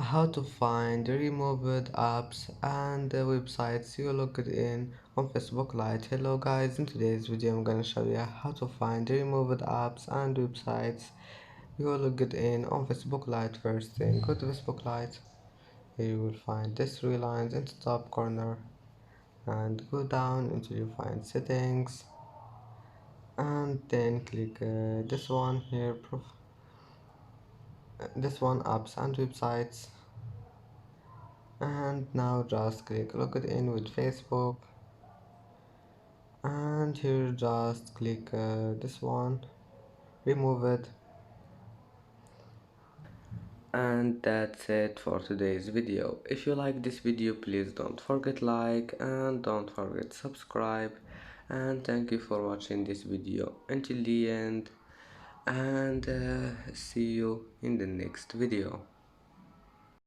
how to find removed apps and websites you logged in on Facebook Lite. Hello guys, in today's video I'm gonna show you how to find removed apps and websites you logged in on Facebook Lite. First thing, go to Facebook Lite. Here you will find these three lines in the top corner and go down until you find settings, and then click this one here, this one, apps and websites, and now just click log it in with Facebook, and here just click this one, remove it. And that's it for today's video. If you like this video, please don't forget like and don't forget subscribe, and thank you for watching this video until the end, and see you in the next video.